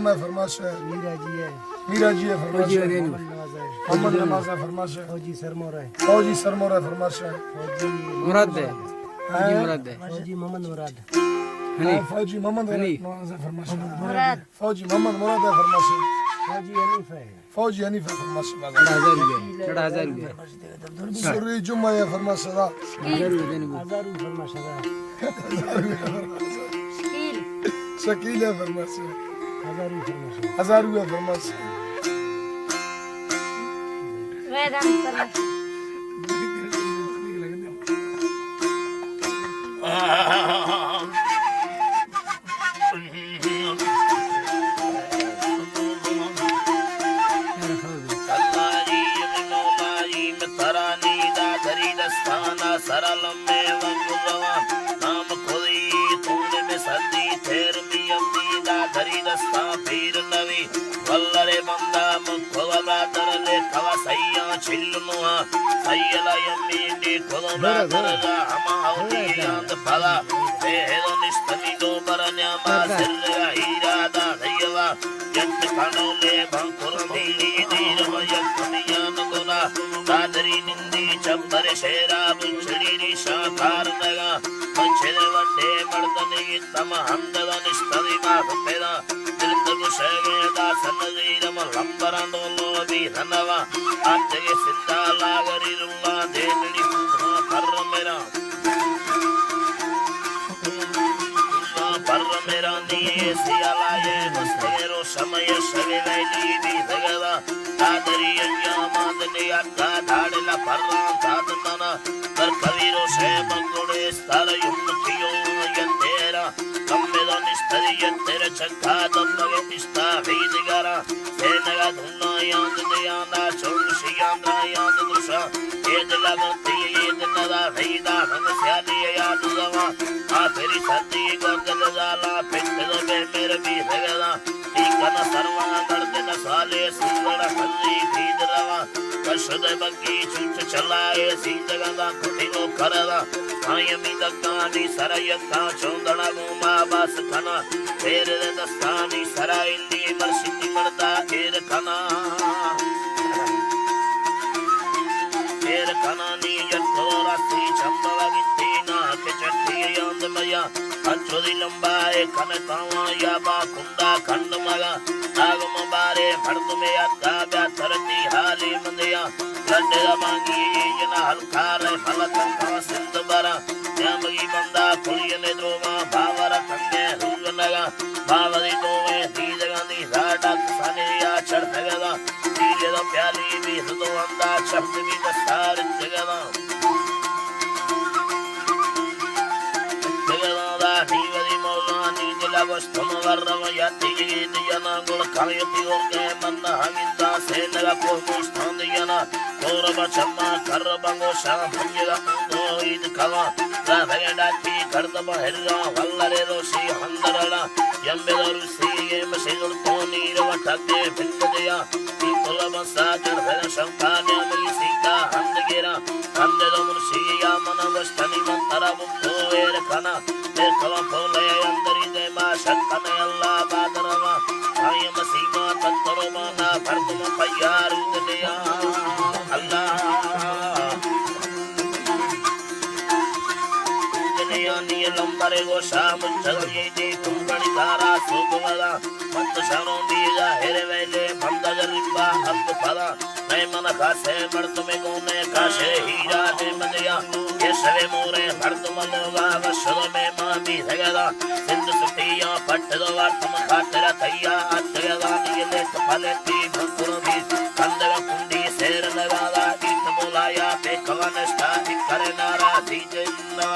मैं फरमाश है मीरा जी है फरमाश है मोहम्मद नवाज है फरमाश है फौजी सरमोर है फरमाश है मुराद है फौजी मोहम्मद मुराद फौजी मोहम्मद नवाज है फरमाश है फौजी मोहम्मद मुराद है फरमाश है फौजी हनीफ है फरमाश है 1000 रुपये सुरी जुम्मा है फरमाश है शकील है फरमाश है 1000 रुपये फरमाश है सरल में वंगुलवा नाम खोई तूने में सदी तेर में अम्मी दाधरी दस्ता पीर नवी वल्लरे बंदा मुखवा ब्रादर ले खवा सैया छिल्लुआ सैयला यम्मी ने खोवा ब्रादर ला हमा औली याद फला तेरो निस्तमी दो बरन्या मासर हीरा दा दयवा यंत खानो ले भंकुर मिली दीर वयत्मिया नगुना दादरी निंदी चंबर शेरा बुंचड़ी निशा कार नगा मंचले वंडे मर्दने तम हंदद निस्तवी माफेदा दिलतगु शेवेदा सनदीरम लंबरंदो लोबी धनवा आत्ते सिद्धा लागरी रुल्ला देनड़ी कुहा पर मेरा पर मेरा निये सियालाये मुस्तेरो समय शवेले लीबी भगवा दादरी अन्यामादने अक्का धाड़ला पर्रा साधना कर कवीरो से मंगुड़े स्तर युक्तियो यंतेरा कम्मेदा निस्तरी यंतेरा चक्का दम्मगे निस्ता भीदिगारा सेनगा धुना याद दयाना चौंशी याद्रा याद दुषा येद लगती येद नदा भीदा भंग स्याली याद दवा आखिरी सती गोंदल जाला पिंड बे मेरे भी भगदा इकना सर्वा मर्दन साले सुंदर हल्ली भीदरवा कशद बग्गी चुच चलाए सिंदगदा कुटिनो करदा आयमी दक्कानी सरयता चौंदना गुमा बास खना तेरे दस्तानी सराइली मर्शिदी मर्दा केर खना केर खनानी यत्तोरा सी चंबवा गित्तीना के चट्टी यांद मया अच्छोदी लंबाए कनकावा याबा कुंडा खंड मगा नागम बारे मर्द में अत्ता ब्या तरती हाली मंदिया लड्डे मांगी जना हलकार फलक का सिंध बरा जामगी बंदा कुलिय ने द्रोमा भावरा कंगे हुग नगा भावरी दोवे दीज गांधी राडा साने या चढ़ गदा दीले दा प्याली भी हदो अंदा शब्द भी दस्तार जगदा नीवरी मौलानी दिलावस्तम वर्रम याति दियना गुण खायति ओके मन हमिंदा सेनगा को मुस्तान दियना कोरब चम्मा कर बंगो शा भंजगा मुंदो ईद खवा राभेडा की करदब हेरगा वल्लरे रोशी हंदरला यंबेदरु सीगे मसिनुर तो नीरव ठगे बिंदया की कुलब साजर हेर शंकान्या मई सीता हंदगेरा हंदद मुर्शिया मन वस्तनि मंतरा बुद्धो एर खना देखवा फोले अंदरी दे मा शक्कने अल्लाह बादरवा आयम सीमा तत्तरो माना भरतम पयार दुनिया अल्लाह दुनिया नी लंबरे गो शाम जगये दे कुंगणी धारा सुगवला मत शरणो दीजा हेरे वेले बंदा जरिबा अब फला मैं मन खासे मर्द में गोने काशे हीरा दे मदिया ये सवे मोरे मर्द मनोगा वशद में मामी धगदा सिंध सुटिया पट्ट दो वार्तम खातरा तैया अतगदा नीले फलेती भंकुर भी कंदगा कुंडी शेर लगादा इत बोलाया पे कवनष्टा करे नारा दी जन्ना